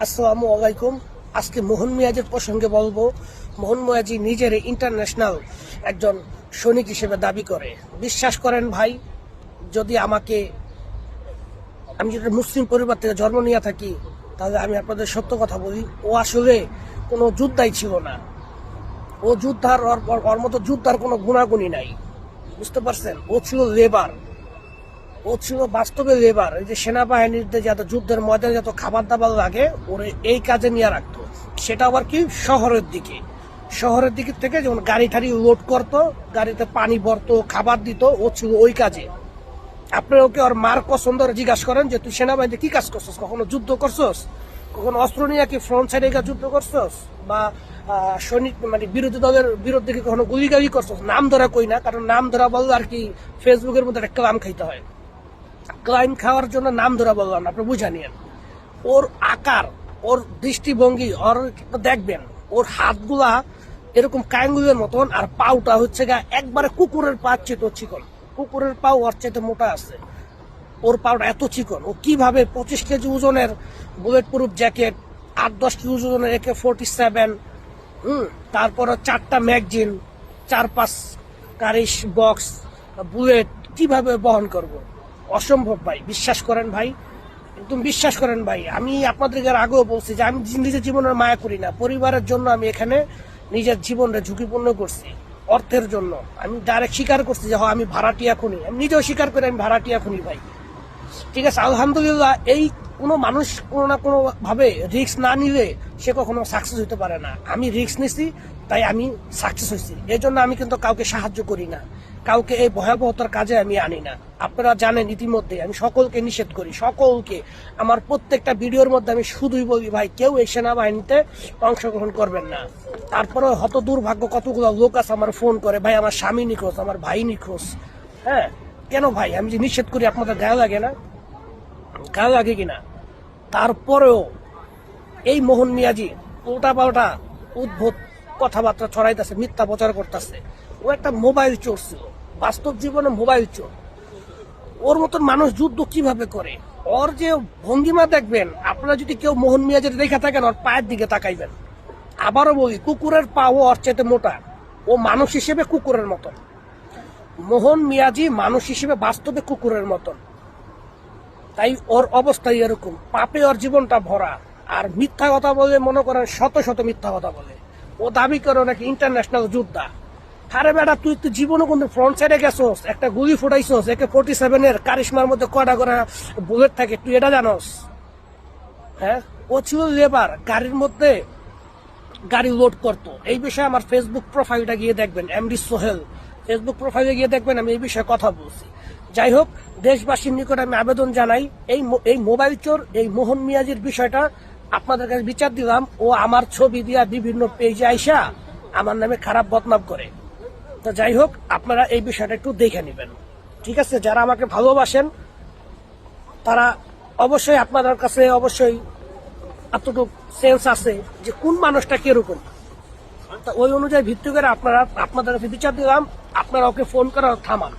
আসসালামু আলাইকুম। আজকে মোহন মিয়াজের প্রসঙ্গে বলবো। মোহন মিয়াজি নিজের ইন্টারন্যাশনাল একজন সৈনিক হিসেবে দাবি করে। বিশ্বাস করেন ভাই, যদি আমি যদি মুসলিম পরিবার থেকে জন্ম নিয়ে থাকি, তাহলে আমি আপনাদের সত্য কথা বলি, ও আসলে কোনো যোদ্ধাই ছিল না। ও ওর মতো যোদ্ধার কোনো গুণাগুণই নাই, বুঝতে পারছেন? ও ছিল লেবার, ও ছিল বাস্তবে লেবার। এই যে সেনাবাহিনীর যত যুদ্ধের ময়দানে যত খাবার দাবার লাগে, ওরে এই কাজে নিয়ে রাখতো। সেটা আবার কি শহরের দিকে থেকে যেমন গাড়ি ঠাড়ি লোড করতো, গাড়িতে পানি ভরতো, খাবার দিত, ও ছিল ওই কাজে। আপনারা ওকে ওর মার পছন্দ জিজ্ঞাসা করেন যে তুই সেনাবাহিনীতে কি কাজ করছস, কখনো যুদ্ধ করছস, কখনো অস্ত্র নিয়ে কি ফ্রন্ট সাইডে যুদ্ধ করছস, বা সৈনিক মানে বিরোধী দলের বিরুদ্ধে কি কখনো গুলিগালি করছস? নাম ধরা কই না, কারণ নাম ধরা বললে আর কি ফেসবুকের মধ্যে একটা ক্লাম খাইতে হয়। ক্লাইম খাওয়ার জন্য নাম ধরা বললাম, আপনি বুঝা নিয়েন। ওর আকার, ওর দৃষ্টিভঙ্গি, ওর দেখবেন ওর হাতগুলা এরকম কায়াঙ্গুলের মতন, আর পাউটা হচ্ছে গা একবারে কুকুরের পা চেয়ে চিকন। কুকুরের পাও ওর চেয়ে মোটা আছে, ওর পাউটা এত চিকন। ও কিভাবে 25 কেজি ওজনের বুলেট প্রুফ জ্যাকেট, 8-10 কেজি ওজনের AK-47, তারপরে 4টা ম্যাগজিন, 4-5 কারিশ বক্স বুলেট কিভাবে বহন করব? অসম্ভব ভাই, বিশ্বাস করেন ভাই, একদম বিশ্বাস করেন ভাই। আমি আপনাদেরকে আগেও বলছি যে আমি নিজের জীবনের মায়া করি না, পরিবারের জন্য আমি এখানে নিজের জীবনটা ঝুঁকিপূর্ণ করছি, অর্থের জন্য। আমি ডাইরেক্ট স্বীকার করছি যে আমি ভাড়াটিয়া খুনি, আমি নিজেও স্বীকার করি আমি ভাড়াটিয়া খুনি ভাই। ঠিক আছে, আলহামদুলিল্লাহ। এই কোনো মানুষ কোনো না কোনো ভাবে রিস্ক না নিলে সে কখনো সাকসেস হতে পারে না। আমি রিস্ক নিছি, তাই আমি সাকসেস হয়েছি। এই জন্য আমি কিন্তু কাউকে সাহায্য করি না, কাউকে এই ভয়াবহতার কাজে আমি আনি না। আপনারা জানেন ইতিমধ্যে আমি সকলকে নিষেধ করি, সকলকে। আমার প্রত্যেকটা ভিডিওর মধ্যে আমি শুধুই বলি ভাই, কেউ এই সেনাবাহিনীতে অংশগ্রহণ করবেন না। তারপরে হত দুর্ভাগ্য কতগুলো লোক আছে আমার ফোন করে, ভাই আমার স্বামী নিখোঁজ, আমার ভাই নিখোঁজ। হ্যাঁ, কেন ভাই? আমি যে নিষেধ করি আপনাদের গায়ে লাগে না? গায়ে লাগে কিনা? তারপরেও এই মোহন মিয়াজি উল্টা পাল্টা উদ্ভট কথাবার্তা ছড়াইতেছে, মিথ্যা প্রচার করতেছে। ও একটা মোবাইল চোর ছিল, বাস্তব জীবনে মোবাইল চোর। ওর মতন মানুষ যুদ্ধ কিভাবে করে? ওর যে ভঙ্গিমা দেখবেন, আপনারা যদি কেউ মোহন মিয়াজির দেখে থাকেন, ওর পায়ের দিকে তাকাইবেন। আবারও বলি, কুকুরের পাও ওর চেয়ে মোটা। ও মানুষ হিসেবে কুকুরের মতন। মোহন মিয়াজি মানুষ হিসেবে বাস্তবে কুকুরের মতন। তাই ওর অবস্থাই এরকম, পাপে ওর জীবনটা ভরা। আর মিথ্যা কথা বলে, মনে করেন শত শত মিথ্যা কথা বলে। ও দাবি করে নাকি ইন্টারন্যাশনাল যোদ্ধা। আরে বেটা, তুই তো জীবনে কোন ফ্রন্ট সাইডে গেছোস, একটা গুলি ফুটাইছোস, AK-47 কারিশমার মধ্যে কটা করে বুলেট থাকে, তুই এটা জানোস? হ্যাঁ, ও ছিল লেবার, গাড়ির মধ্যে গাড়ি লোড করতো। এই বিষয়ে আমার ফেসবুক প্রোফাইলটা গিয়ে দেখবেন, MD সোহেল ফেসবুক প্রোফাইলে গিয়ে দেখবেন, আমি এই বিষয়ে কথা বলছি। যাই হোক, দেশবাসীর নিকট আমি আবেদন জানাই, এই মোবাইল চোর, এই মোহন মিয়াজির বিষয়টা আপনাদের কাছে বিচার দিলাম। ও আমার ছবি দিয়া বিভিন্ন পেজে আইসা আমার নামে খারাপ বদনাম করে। তো যাই হোক, আপনারা এই বিষয়টা একটু দেখে নেবেন, ঠিক আছে? যারা আমাকে ভালোবাসেন তারা অবশ্যই, আপনাদের কাছে অবশ্যই এতটুকু সেন্স আছে যে কোন মানুষটা কিরকম। তা ওই অনুযায়ী ভিত্তি করে আপনাদের কাছে বিচার দিলাম, আপনারা ওকে ফোন করা থামান।